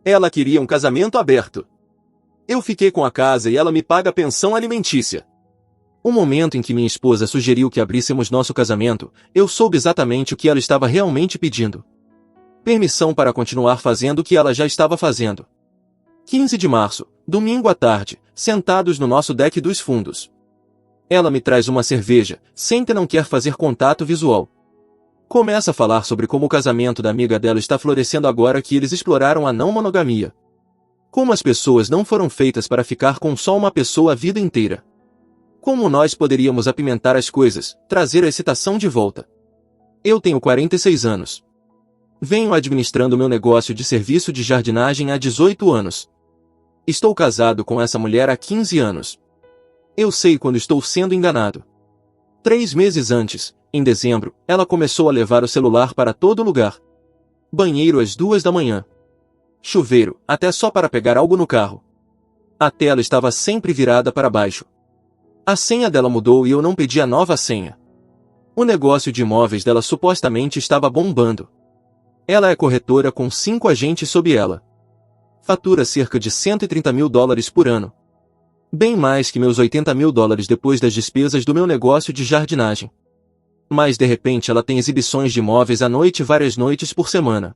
Ela queria um casamento aberto. Eu fiquei com a casa e ela me paga pensão alimentícia. O momento em que minha esposa sugeriu que abríssemos nosso casamento, eu soube exatamente o que ela estava realmente pedindo. Permissão para continuar fazendo o que ela já estava fazendo. 15 de março, domingo à tarde, sentados no nosso deck dos fundos. Ela me traz uma cerveja, senta e não quer fazer contato visual. Começa a falar sobre como o casamento da amiga dela está florescendo agora que eles exploraram a não monogamia. Como as pessoas não foram feitas para ficar com só uma pessoa a vida inteira. Como nós poderíamos apimentar as coisas, trazer a excitação de volta. Eu tenho 46 anos. Venho administrando meu negócio de serviço de jardinagem há 18 anos. Estou casado com essa mulher há 15 anos. Eu sei quando estou sendo enganado. 3 meses antes, em dezembro, ela começou a levar o celular para todo lugar. Banheiro às 2 da manhã. Chuveiro, até só para pegar algo no carro. A tela estava sempre virada para baixo. A senha dela mudou e eu não pedi a nova senha. O negócio de imóveis dela supostamente estava bombando. Ela é corretora com 5 agentes sob ela. Fatura cerca de $130 mil por ano. Bem mais que meus $80 mil depois das despesas do meu negócio de jardinagem. Mas de repente ela tem exibições de imóveis à noite várias noites por semana.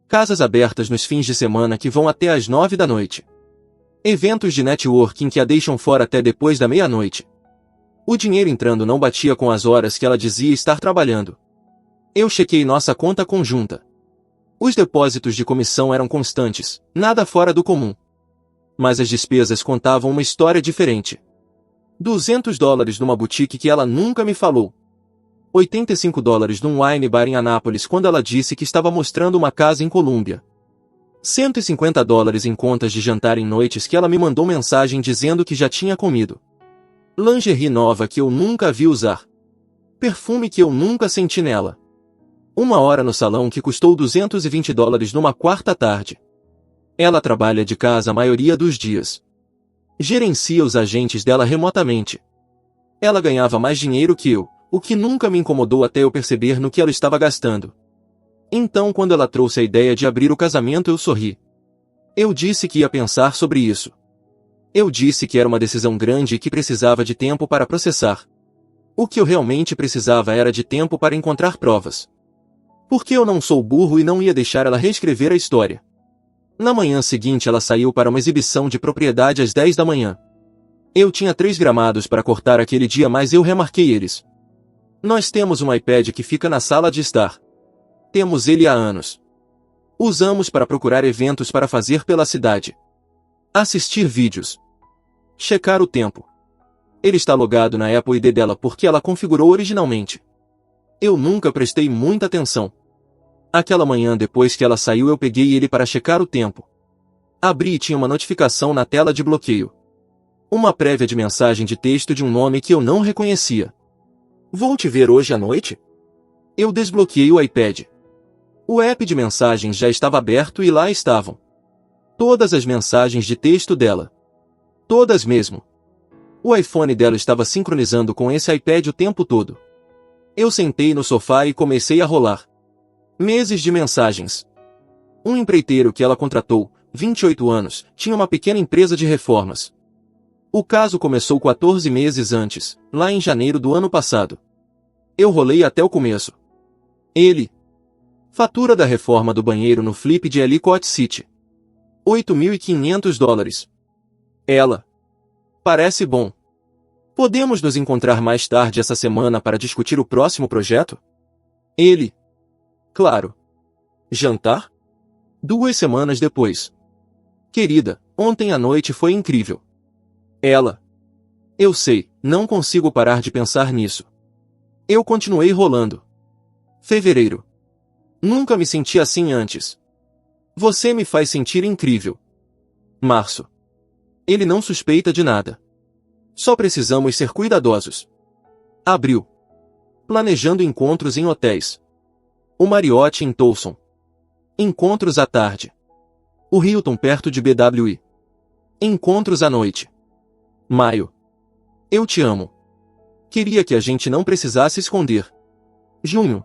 Casas abertas nos fins de semana que vão até às 9 da noite. Eventos de networking que a deixam fora até depois da meia-noite. O dinheiro entrando não batia com as horas que ela dizia estar trabalhando. Eu chequei nossa conta conjunta. Os depósitos de comissão eram constantes, nada fora do comum. Mas as despesas contavam uma história diferente. $200 numa boutique que ela nunca me falou. $85 num wine bar em Anápolis quando ela disse que estava mostrando uma casa em Colômbia. $150 em contas de jantar em noites que ela me mandou mensagem dizendo que já tinha comido. Lingerie nova que eu nunca vi usar. Perfume que eu nunca senti nela. 1 hora no salão que custou $220 numa quarta tarde. Ela trabalha de casa a maioria dos dias. Gerencia os agentes dela remotamente. Ela ganhava mais dinheiro que eu, o que nunca me incomodou até eu perceber no que ela estava gastando. Então quando ela trouxe a ideia de abrir o casamento eu sorri. Eu disse que ia pensar sobre isso. Eu disse que era uma decisão grande e que precisava de tempo para processar. O que eu realmente precisava era de tempo para encontrar provas. Porque eu não sou burro e não ia deixar ela reescrever a história. Na manhã seguinte ela saiu para uma exibição de propriedade às 10 da manhã. Eu tinha 3 gramados para cortar aquele dia mas eu remarquei eles. Nós temos um iPad que fica na sala de estar. Temos ele há anos. Usamos para procurar eventos para fazer pela cidade. Assistir vídeos. Checar o tempo. Ele está logado na Apple ID dela porque ela configurou originalmente. Eu nunca prestei muita atenção. Aquela manhã depois que ela saiu eu peguei ele para checar o tempo. Abri e tinha uma notificação na tela de bloqueio. Uma prévia de mensagem de texto de um nome que eu não reconhecia. Vou te ver hoje à noite? Eu desbloqueei o iPad. O app de mensagens já estava aberto e lá estavam. Todas as mensagens de texto dela. Todas mesmo. O iPhone dela estava sincronizando com esse iPad o tempo todo. Eu sentei no sofá e comecei a rolar. Meses de mensagens. Um empreiteiro que ela contratou, 28 anos, tinha uma pequena empresa de reformas. O caso começou 14 meses antes, lá em janeiro do ano passado. Eu rolei até o começo. Ele. Fatura da reforma do banheiro no Flip de Ellicott City. $8.500. Ela. Parece bom. Podemos nos encontrar mais tarde essa semana para discutir o próximo projeto? Ele. Claro. Jantar? 2 semanas depois. Querida, ontem à noite foi incrível. Ela. Eu sei, não consigo parar de pensar nisso. Eu continuei rolando. Fevereiro. Nunca me senti assim antes. Você me faz sentir incrível. Março. Ele não suspeita de nada. Só precisamos ser cuidadosos. Abril. Planejando encontros em hotéis. O Marriott em Tulsa. Encontros à tarde. O Hilton perto de BWI. Encontros à noite. Maio. Eu te amo. Queria que a gente não precisasse esconder. Junho.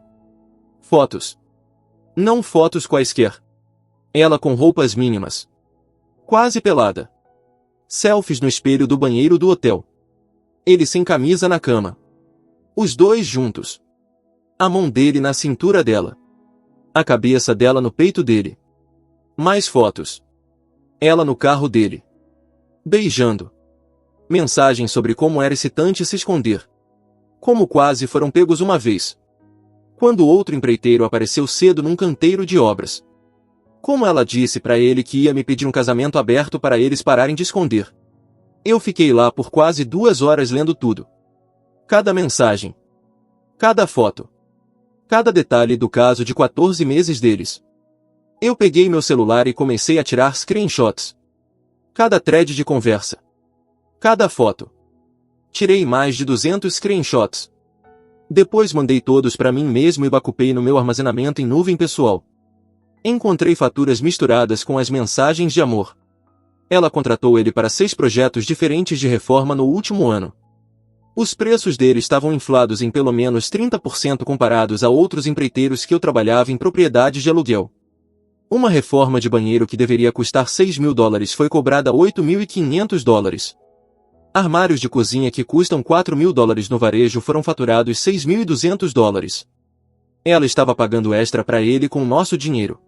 Fotos. Não fotos quaisquer. Ela com roupas mínimas. Quase pelada. Selfies no espelho do banheiro do hotel. Ele sem camisa na cama. Os dois juntos. A mão dele na cintura dela. A cabeça dela no peito dele. Mais fotos. Ela no carro dele. Beijando. Mensagens sobre como era excitante se esconder. Como quase foram pegos uma vez. Quando outro empreiteiro apareceu cedo num canteiro de obras. Como ela disse para ele que ia me pedir um casamento aberto para eles pararem de esconder. Eu fiquei lá por quase 2 horas lendo tudo. Cada mensagem. Cada foto. Cada detalhe do caso de 14 meses deles. Eu peguei meu celular e comecei a tirar screenshots. Cada thread de conversa. Cada foto. Tirei mais de 200 screenshots. Depois mandei todos para mim mesmo e bacupei no meu armazenamento em nuvem pessoal. Encontrei faturas misturadas com as mensagens de amor. Ela contratou ele para 6 projetos diferentes de reforma no último ano. Os preços dele estavam inflados em pelo menos 30% comparados a outros empreiteiros que eu trabalhava em propriedades de aluguel. Uma reforma de banheiro que deveria custar $6.000 foi cobrada $8.500. Armários de cozinha que custam $4.000 no varejo foram faturados $6.200. Ela estava pagando extra para ele com nosso dinheiro.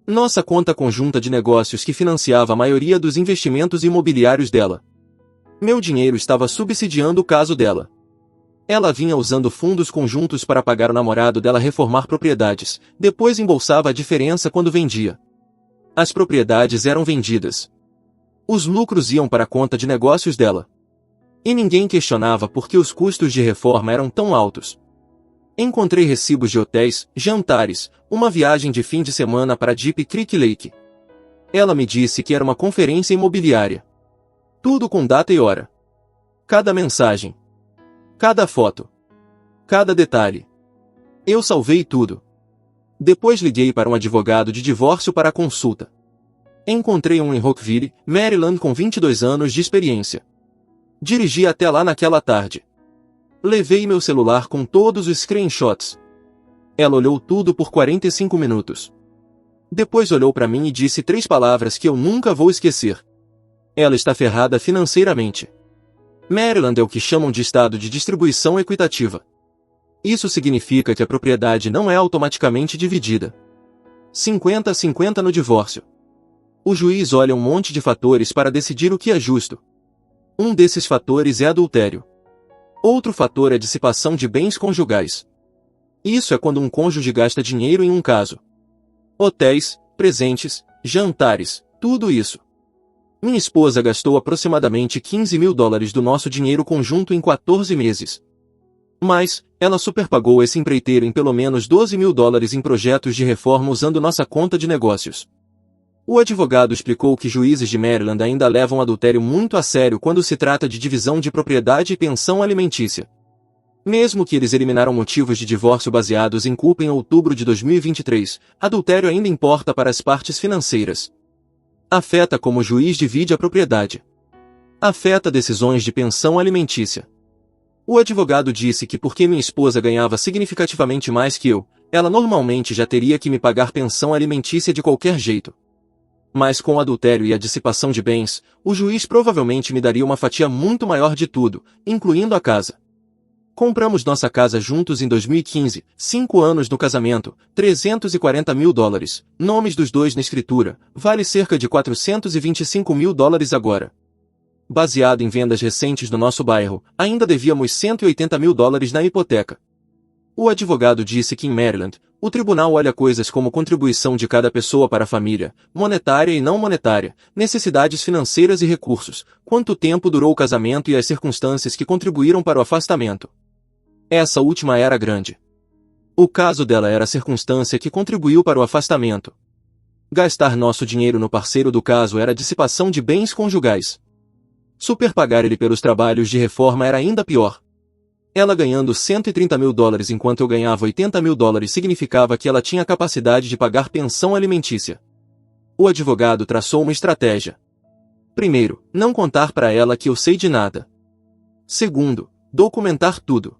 Nossa conta conjunta de negócios que financiava a maioria dos investimentos imobiliários dela. Meu dinheiro estava subsidiando o caso dela. Ela vinha usando fundos conjuntos para pagar o namorado dela reformar propriedades, depois embolsava a diferença quando vendia. As propriedades eram vendidas. Os lucros iam para a conta de negócios dela. E ninguém questionava por que os custos de reforma eram tão altos. Encontrei recibos de hotéis, jantares, uma viagem de fim de semana para Deep Creek Lake. Ela me disse que era uma conferência imobiliária. Tudo com data e hora. Cada mensagem. Cada foto. Cada detalhe. Eu salvei tudo. Depois liguei para um advogado de divórcio para a consulta. Encontrei um em Rockville, Maryland com 22 anos de experiência. Dirigi até lá naquela tarde. Levei meu celular com todos os screenshots. Ela olhou tudo por 45 minutos. Depois olhou para mim e disse 3 palavras que eu nunca vou esquecer. Ela está ferrada financeiramente. Maryland é o que chamam de estado de distribuição equitativa. Isso significa que a propriedade não é automaticamente dividida. 50-50 no divórcio. O juiz olha um monte de fatores para decidir o que é justo. Um desses fatores é adultério. Outro fator é dissipação de bens conjugais. Isso é quando um cônjuge gasta dinheiro em um caso. Hotéis, presentes, jantares, tudo isso. Minha esposa gastou aproximadamente $15.000 do nosso dinheiro conjunto em 14 meses. Mas, ela superpagou esse empreiteiro em pelo menos $12.000 em projetos de reforma usando nossa conta de negócios. O advogado explicou que juízes de Maryland ainda levam adultério muito a sério quando se trata de divisão de propriedade e pensão alimentícia. Mesmo que eles eliminaram motivos de divórcio baseados em culpa em outubro de 2023, adultério ainda importa para as partes financeiras. Afeta como o juiz divide a propriedade. Afeta decisões de pensão alimentícia. O advogado disse que porque minha esposa ganhava significativamente mais que eu, ela normalmente já teria que me pagar pensão alimentícia de qualquer jeito. Mas com o adultério e a dissipação de bens, o juiz provavelmente me daria uma fatia muito maior de tudo, incluindo a casa. Compramos nossa casa juntos em 2015, 5 anos no casamento, $340.000, nomes dos dois na escritura, vale cerca de $425.000 agora. Baseado em vendas recentes no nosso bairro, ainda devíamos $180.000 na hipoteca. O advogado disse que em Maryland, o tribunal olha coisas como contribuição de cada pessoa para a família, monetária e não monetária, necessidades financeiras e recursos, quanto tempo durou o casamento e as circunstâncias que contribuíram para o afastamento. Essa última era grande. O caso dela era a circunstância que contribuiu para o afastamento. Gastar nosso dinheiro no parceiro do caso era dissipação de bens conjugais. Superpagar ele pelos trabalhos de reforma era ainda pior. Ela ganhando $130.000 enquanto eu ganhava $80.000 significava que ela tinha capacidade de pagar pensão alimentícia. O advogado traçou uma estratégia. Primeiro, não contar para ela que eu sei de nada. Segundo, documentar tudo.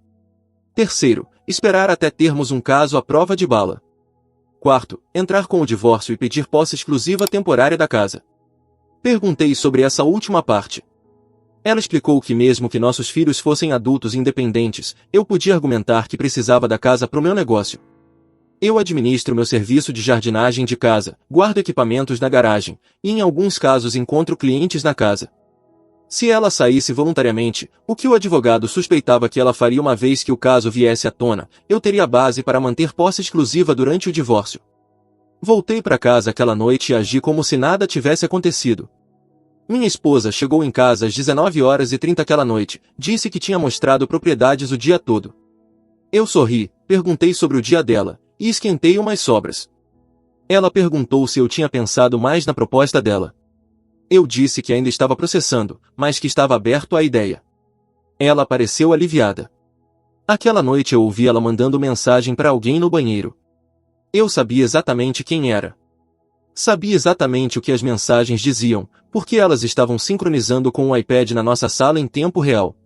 Terceiro, esperar até termos um caso à prova de bala. Quarto, entrar com o divórcio e pedir posse exclusiva temporária da casa. Perguntei sobre essa última parte. Ela explicou que mesmo que nossos filhos fossem adultos independentes, eu podia argumentar que precisava da casa para o meu negócio. Eu administro meu serviço de jardinagem de casa, guardo equipamentos na garagem, e em alguns casos encontro clientes na casa. Se ela saísse voluntariamente, o que o advogado suspeitava que ela faria uma vez que o caso viesse à tona, eu teria base para manter posse exclusiva durante o divórcio. Voltei para casa aquela noite e agi como se nada tivesse acontecido. Minha esposa chegou em casa às 19h30 aquela noite, disse que tinha mostrado propriedades o dia todo. Eu sorri, perguntei sobre o dia dela, e esquentei umas sobras. Ela perguntou se eu tinha pensado mais na proposta dela. Eu disse que ainda estava processando, mas que estava aberto à ideia. Ela pareceu aliviada. Aquela noite eu ouvi ela mandando mensagem para alguém no banheiro. Eu sabia exatamente quem era. Sabia exatamente o que as mensagens diziam, porque elas estavam sincronizando com o iPad na nossa sala em tempo real.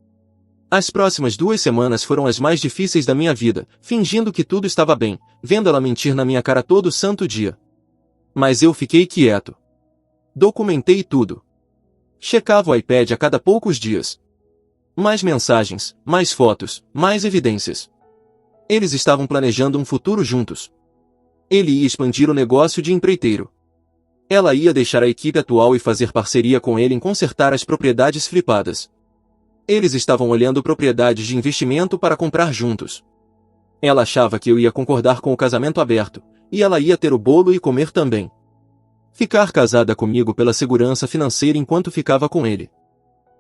As próximas 2 semanas foram as mais difíceis da minha vida, fingindo que tudo estava bem, vendo ela mentir na minha cara todo santo dia. Mas eu fiquei quieto. Documentei tudo. Checava o iPad a cada poucos dias. Mais mensagens, mais fotos, mais evidências. Eles estavam planejando um futuro juntos. Ele ia expandir o negócio de empreiteiro. Ela ia deixar a equipe atual e fazer parceria com ele em consertar as propriedades flipadas. Eles estavam olhando propriedades de investimento para comprar juntos. Ela achava que eu ia concordar com o casamento aberto, e ela ia ter o bolo e comer também. Ficar casada comigo pela segurança financeira enquanto ficava com ele.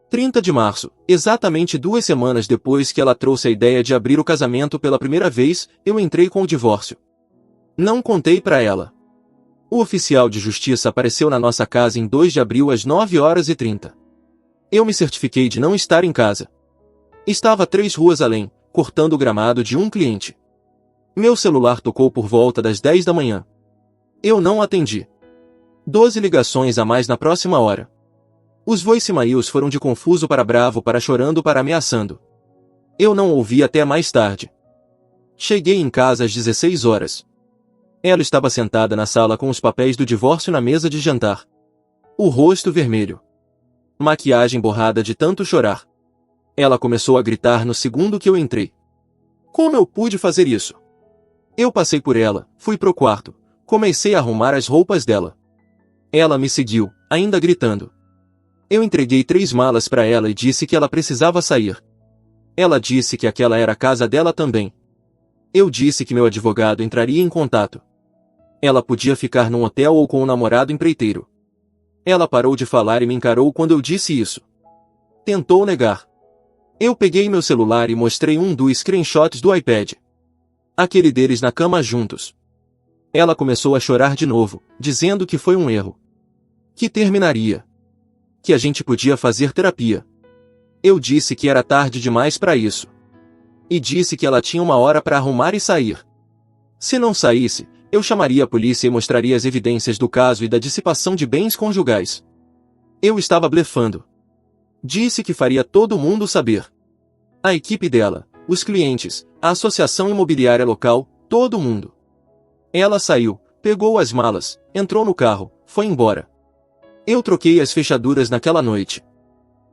30 de março, exatamente 2 semanas depois que ela trouxe a ideia de abrir o casamento pela primeira vez, eu entrei com o divórcio. Não contei para ela. O oficial de justiça apareceu na nossa casa em 2 de abril às 9h30. Eu me certifiquei de não estar em casa. Estava 3 ruas além, cortando o gramado de um cliente. Meu celular tocou por volta das 10 da manhã. Eu não atendi. 12 ligações a mais na próxima hora. Os voicemails foram de confuso para bravo para chorando para ameaçando. Eu não ouvi até mais tarde. Cheguei em casa às 16 horas. Ela estava sentada na sala com os papéis do divórcio na mesa de jantar. O rosto vermelho. Maquiagem borrada de tanto chorar. Ela começou a gritar no segundo que eu entrei. Como eu pude fazer isso? Eu passei por ela, fui pro quarto, comecei a arrumar as roupas dela. Ela me seguiu, ainda gritando. Eu entreguei 3 malas para ela e disse que ela precisava sair. Ela disse que aquela era a casa dela também. Eu disse que meu advogado entraria em contato. Ela podia ficar num hotel ou com um namorado empreiteiro. Ela parou de falar e me encarou quando eu disse isso. Tentou negar. Eu peguei meu celular e mostrei um dos screenshots do iPad. Aquele deles na cama juntos. Ela começou a chorar de novo, dizendo que foi um erro. Que terminaria. Que a gente podia fazer terapia. Eu disse que era tarde demais para isso. E disse que ela tinha 1 hora para arrumar e sair. Se não saísse, eu chamaria a polícia e mostraria as evidências do caso e da dissipação de bens conjugais. Eu estava blefando. Disse que faria todo mundo saber. A equipe dela, os clientes, a associação imobiliária local, todo mundo. Ela saiu, pegou as malas, entrou no carro, foi embora. Eu troquei as fechaduras naquela noite.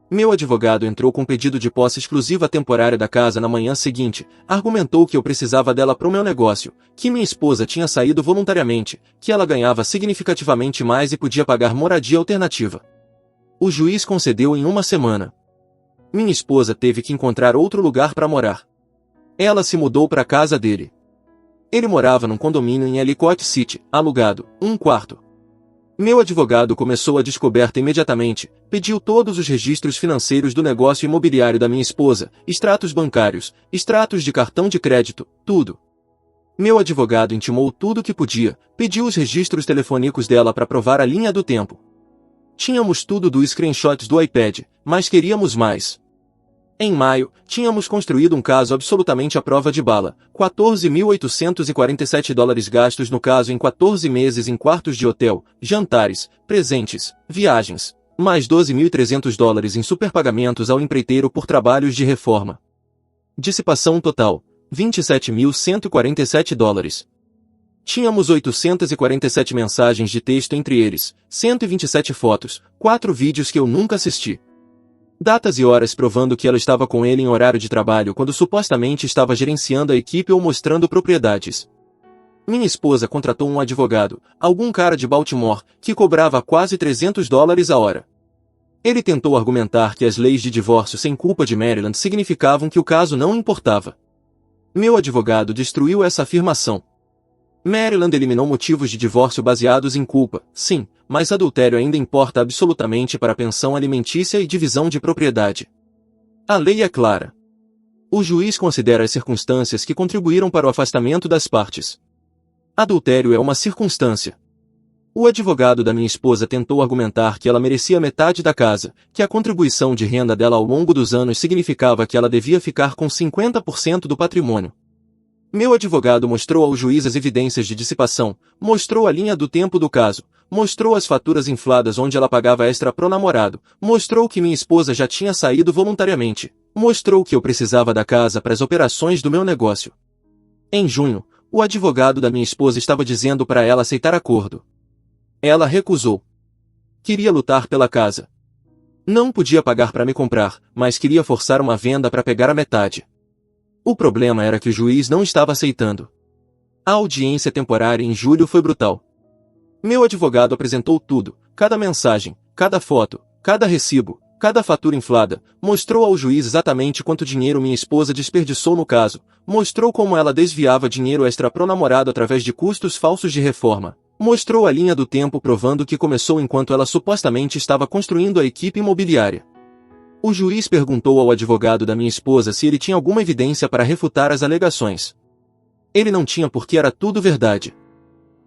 Meu advogado entrou com pedido de posse exclusiva temporária da casa na manhã seguinte, argumentou que eu precisava dela para o meu negócio, que minha esposa tinha saído voluntariamente, que ela ganhava significativamente mais e podia pagar moradia alternativa. O juiz concedeu em 1 semana. Minha esposa teve que encontrar outro lugar para morar. Ela se mudou para a casa dele. Ele morava num condomínio em Ellicott City, alugado, 1 quarto. Meu advogado começou a descoberta imediatamente, pediu todos os registros financeiros do negócio imobiliário da minha esposa, extratos bancários, extratos de cartão de crédito, tudo. Meu advogado intimou tudo que podia, pediu os registros telefônicos dela para provar a linha do tempo. Tínhamos tudo dos screenshots do iPad, mas queríamos mais. Em maio, tínhamos construído um caso absolutamente à prova de bala, $14.847 gastos no caso em 14 meses em quartos de hotel, jantares, presentes, viagens, mais $12.300 em superpagamentos ao empreiteiro por trabalhos de reforma. Dissipação total, $27.147. Tínhamos 847 mensagens de texto entre eles, 127 fotos, 4 vídeos que eu nunca assisti. Datas e horas provando que ela estava com ele em horário de trabalho quando supostamente estava gerenciando a equipe ou mostrando propriedades. Minha esposa contratou um advogado, algum cara de Baltimore, que cobrava quase $300 a hora. Ele tentou argumentar que as leis de divórcio sem culpa de Maryland significavam que o caso não importava. Meu advogado destruiu essa afirmação. Maryland eliminou motivos de divórcio baseados em culpa, sim, mas adultério ainda importa absolutamente para a pensão alimentícia e divisão de propriedade. A lei é clara. O juiz considera as circunstâncias que contribuíram para o afastamento das partes. Adultério é uma circunstância. O advogado da minha esposa tentou argumentar que ela merecia metade da casa, que a contribuição de renda dela ao longo dos anos significava que ela devia ficar com 50% do patrimônio. Meu advogado mostrou ao juiz as evidências de dissipação, mostrou a linha do tempo do caso, mostrou as faturas infladas onde ela pagava extra pro namorado, mostrou que minha esposa já tinha saído voluntariamente, mostrou que eu precisava da casa para as operações do meu negócio. Em junho, o advogado da minha esposa estava dizendo para ela aceitar acordo. Ela recusou. Queria lutar pela casa. Não podia pagar para me comprar, mas queria forçar uma venda para pegar a metade. O problema era que o juiz não estava aceitando. A audiência temporária em julho foi brutal. Meu advogado apresentou tudo, cada mensagem, cada foto, cada recibo, cada fatura inflada, mostrou ao juiz exatamente quanto dinheiro minha esposa desperdiçou no caso, mostrou como ela desviava dinheiro extra pro namorado através de custos falsos de reforma, mostrou a linha do tempo provando que começou enquanto ela supostamente estava construindo a equipe imobiliária. O juiz perguntou ao advogado da minha esposa se ele tinha alguma evidência para refutar as alegações. Ele não tinha porque era tudo verdade.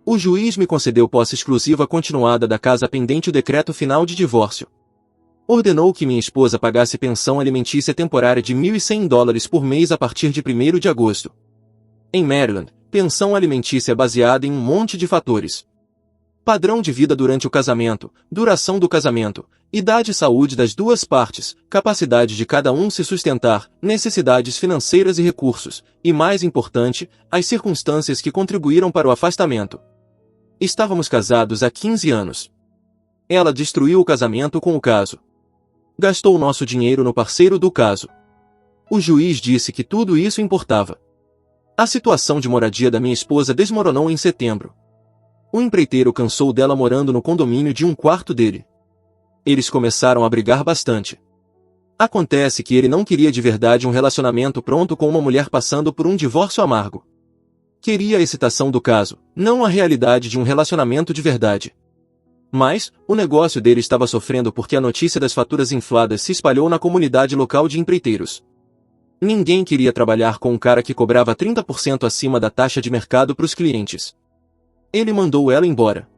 O juiz me concedeu posse exclusiva continuada da casa pendente o decreto final de divórcio. Ordenou que minha esposa pagasse pensão alimentícia temporária de $1.100 por mês a partir de 1º de agosto. Em Maryland, pensão alimentícia é baseada em um monte de fatores. Padrão de vida durante o casamento, duração do casamento, idade e saúde das duas partes, capacidade de cada um se sustentar, necessidades financeiras e recursos, e mais importante, as circunstâncias que contribuíram para o afastamento. Estávamos casados há 15 anos. Ela destruiu o casamento com o caso. Gastou nosso dinheiro no parceiro do caso. O juiz disse que tudo isso importava. A situação de moradia da minha esposa desmoronou em setembro. O empreiteiro cansou dela morando no condomínio de um quarto dele. Eles começaram a brigar bastante. Acontece que ele não queria de verdade um relacionamento pronto com uma mulher passando por um divórcio amargo. Queria a excitação do caso, não a realidade de um relacionamento de verdade. Mas, o negócio dele estava sofrendo porque a notícia das faturas infladas se espalhou na comunidade local de empreiteiros. Ninguém queria trabalhar com um cara que cobrava 30% acima da taxa de mercado para os clientes. Ele mandou ela embora.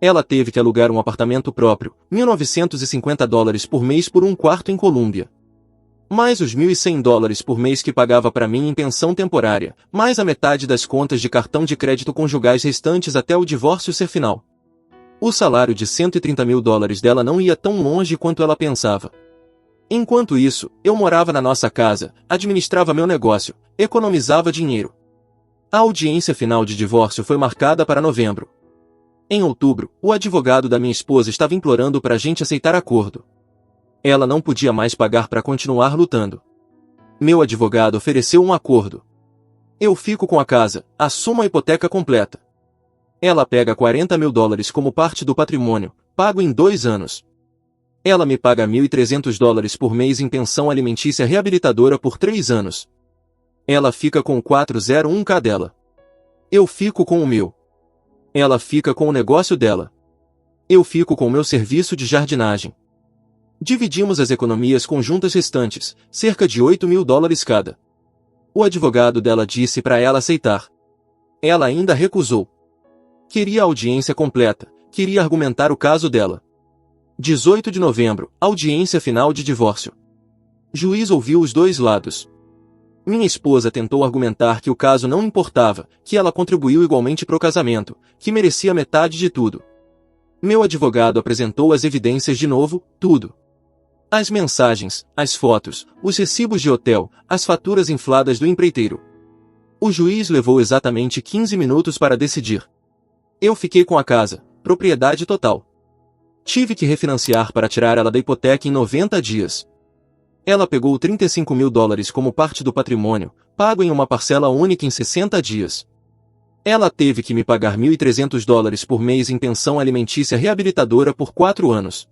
Ela teve que alugar um apartamento próprio, $1.950 por mês por um quarto em Colômbia. Mais os $1.100 por mês que pagava para mim em pensão temporária, mais a metade das contas de cartão de crédito conjugais restantes até o divórcio ser final. O salário de $130.000 dela não ia tão longe quanto ela pensava. Enquanto isso, eu morava na nossa casa, administrava meu negócio, economizava dinheiro. A audiência final de divórcio foi marcada para novembro. Em outubro, o advogado da minha esposa estava implorando para a gente aceitar acordo. Ela não podia mais pagar para continuar lutando. Meu advogado ofereceu um acordo. Eu fico com a casa, assumo a hipoteca completa. Ela pega $40.000 como parte do patrimônio, pago em 2 anos. Ela me paga $1.300 por mês em pensão alimentícia reabilitadora por 3 anos. Ela fica com o 401k dela. Eu fico com o meu. Ela fica com o negócio dela. Eu fico com o meu serviço de jardinagem. Dividimos as economias conjuntas restantes, cerca de $8.000 cada. O advogado dela disse para ela aceitar. Ela ainda recusou. Queria a audiência completa, queria argumentar o caso dela. 18 de novembro, audiência final de divórcio. Juiz ouviu os dois lados. Minha esposa tentou argumentar que o caso não importava, que ela contribuiu igualmente pro casamento, que merecia metade de tudo. Meu advogado apresentou as evidências de novo, tudo. As mensagens, as fotos, os recibos de hotel, as faturas infladas do empreiteiro. O juiz levou exatamente 15 minutos para decidir. Eu fiquei com a casa, propriedade total. Tive que refinanciar para tirar ela da hipoteca em 90 dias. Ela pegou $35.000 como parte do patrimônio, pago em uma parcela única em 60 dias. Ela teve que me pagar $1.300 por mês em pensão alimentícia reabilitadora por 4 anos.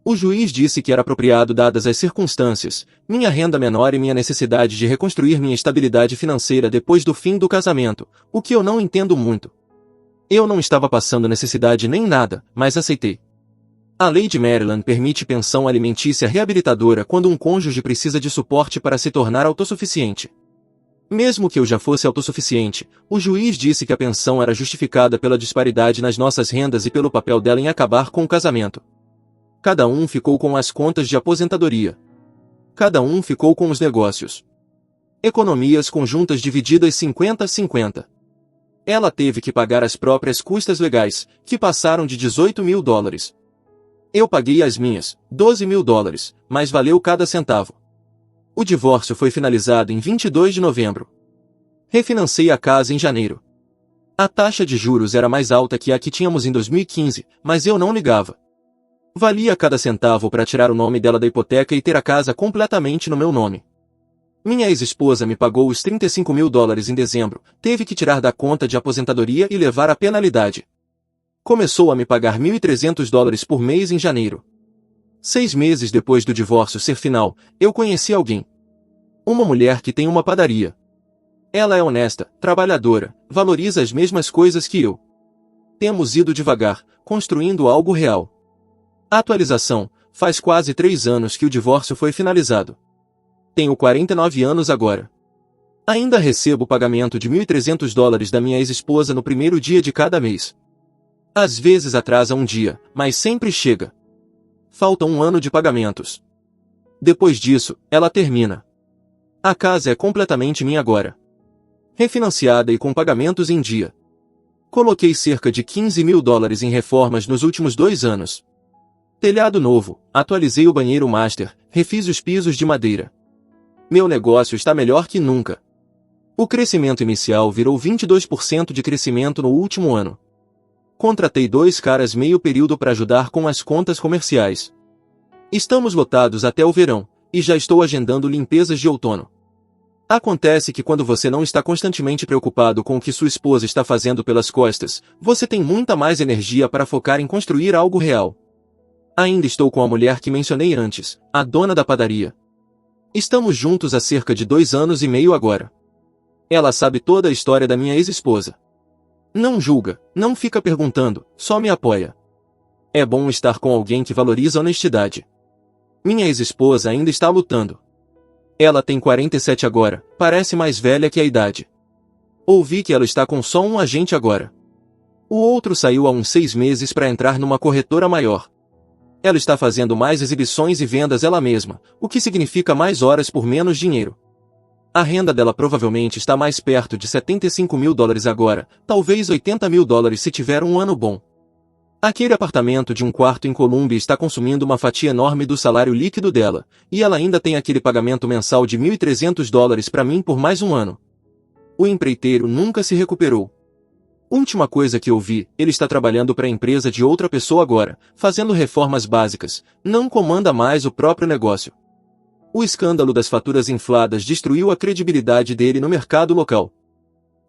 O juiz disse que era apropriado dadas as circunstâncias, minha renda menor e minha necessidade de reconstruir minha estabilidade financeira depois do fim do casamento, o que eu não entendo muito. Eu não estava passando necessidade nem nada, mas aceitei. A lei de Maryland permite pensão alimentícia reabilitadora quando um cônjuge precisa de suporte para se tornar autossuficiente. Mesmo que eu já fosse autossuficiente, o juiz disse que a pensão era justificada pela disparidade nas nossas rendas e pelo papel dela em acabar com o casamento. Cada um ficou com as contas de aposentadoria. Cada um ficou com os negócios. Economias conjuntas divididas 50-50. Ela teve que pagar as próprias custas legais, que passaram de $18.000. Eu paguei as minhas, $12.000, mas valeu cada centavo. O divórcio foi finalizado em 22 de novembro. Refinancei a casa em janeiro. A taxa de juros era mais alta que a que tínhamos em 2015, mas eu não ligava. Valia cada centavo para tirar o nome dela da hipoteca e ter a casa completamente no meu nome. Minha ex-esposa me pagou os $35.000 em dezembro, teve que tirar da conta de aposentadoria e levar a penalidade. Começou a me pagar $1.300 por mês em janeiro. 6 meses depois do divórcio ser final, eu conheci alguém. Uma mulher que tem uma padaria. Ela é honesta, trabalhadora, valoriza as mesmas coisas que eu. Temos ido devagar, construindo algo real. Atualização: faz quase 3 anos que o divórcio foi finalizado. Tenho 49 anos agora. Ainda recebo o pagamento de $1.300 da minha ex-esposa no primeiro dia de cada mês. Às vezes atrasa um dia, mas sempre chega. Falta 1 ano de pagamentos. Depois disso, ela termina. A casa é completamente minha agora. Refinanciada e com pagamentos em dia. Coloquei cerca de $15.000 em reformas nos últimos 2 anos. Telhado novo, atualizei o banheiro master, refiz os pisos de madeira. Meu negócio está melhor que nunca. O crescimento inicial virou 22% de crescimento no último ano. Contratei 2 caras meio período para ajudar com as contas comerciais. Estamos lotados até o verão, e já estou agendando limpezas de outono. Acontece que quando você não está constantemente preocupado com o que sua esposa está fazendo pelas costas, você tem muita mais energia para focar em construir algo real. Ainda estou com a mulher que mencionei antes, a dona da padaria. Estamos juntos há cerca de 2 anos e meio agora. Ela sabe toda a história da minha ex-esposa. Não julga, não fica perguntando, só me apoia. É bom estar com alguém que valoriza a honestidade. Minha ex-esposa ainda está lutando. Ela tem 47 agora, parece mais velha que a idade. Ouvi que ela está com só um agente agora. O outro saiu há uns 6 meses para entrar numa corretora maior. Ela está fazendo mais exibições e vendas ela mesma, o que significa mais horas por menos dinheiro. A renda dela provavelmente está mais perto de $75.000 agora, talvez $80.000 se tiver um ano bom. Aquele apartamento de 1 quarto em Columbia está consumindo uma fatia enorme do salário líquido dela, e ela ainda tem aquele pagamento mensal de $1.300 para mim por mais um ano. O empreiteiro nunca se recuperou. Última coisa que eu vi, ele está trabalhando para a empresa de outra pessoa agora, fazendo reformas básicas, não comanda mais o próprio negócio. O escândalo das faturas infladas destruiu a credibilidade dele no mercado local.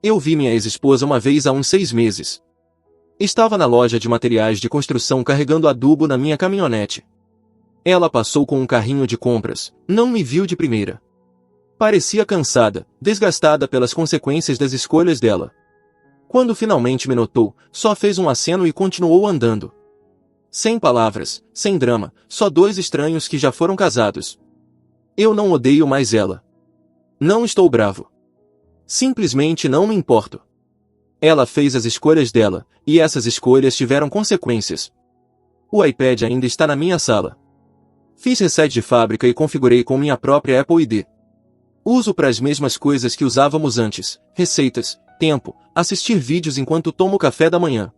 Eu vi minha ex-esposa uma vez há uns 6 meses. Estava na loja de materiais de construção carregando adubo na minha caminhonete. Ela passou com um carrinho de compras, não me viu de primeira. Parecia cansada, desgastada pelas consequências das escolhas dela. Quando finalmente me notou, só fez um aceno e continuou andando. Sem palavras, sem drama, só 2 estranhos que já foram casados. Eu não odeio mais ela. Não estou bravo. Simplesmente não me importo. Ela fez as escolhas dela, e essas escolhas tiveram consequências. O iPad ainda está na minha sala. Fiz reset de fábrica e configurei com minha própria Apple ID. Uso para as mesmas coisas que usávamos antes, receitas, tempo, assistir vídeos enquanto tomo café da manhã.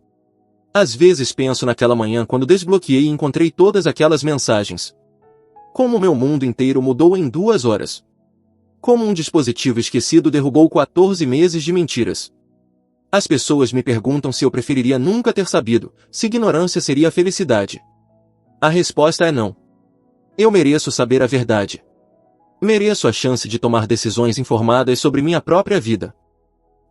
Às vezes penso naquela manhã quando desbloqueei e encontrei todas aquelas mensagens. Como meu mundo inteiro mudou em 2 horas. Como um dispositivo esquecido derrubou 14 meses de mentiras. As pessoas me perguntam se eu preferiria nunca ter sabido, se ignorância seria a felicidade. A resposta é não. Eu mereço saber a verdade. Mereço a chance de tomar decisões informadas sobre minha própria vida.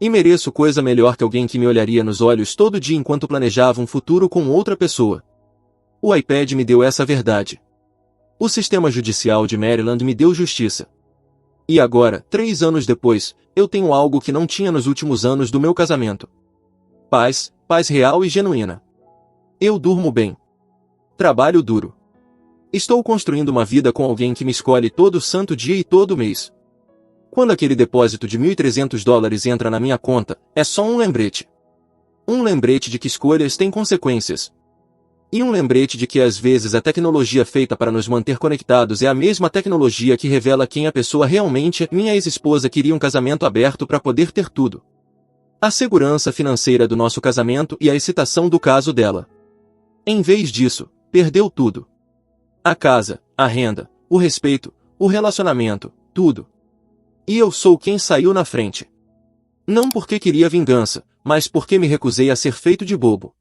E mereço coisa melhor que alguém que me olharia nos olhos todo dia enquanto planejava um futuro com outra pessoa. O iPad me deu essa verdade. O sistema judicial de Maryland me deu justiça. E agora, 3 anos depois, eu tenho algo que não tinha nos últimos anos do meu casamento. Paz, paz real e genuína. Eu durmo bem. Trabalho duro. Estou construindo uma vida com alguém que me escolhe todo santo dia e todo mês. Quando aquele depósito de $1.300 entra na minha conta, é só um lembrete. Um lembrete de que escolhas têm consequências. E um lembrete de que às vezes a tecnologia feita para nos manter conectados é a mesma tecnologia que revela quem a pessoa realmente é. Minha ex-esposa queria um casamento aberto para poder ter tudo. A segurança financeira do nosso casamento e a excitação do caso dela. Em vez disso, perdeu tudo. A casa, a renda, o respeito, o relacionamento, tudo. E eu sou quem saiu na frente. Não porque queria vingança, mas porque me recusei a ser feito de bobo.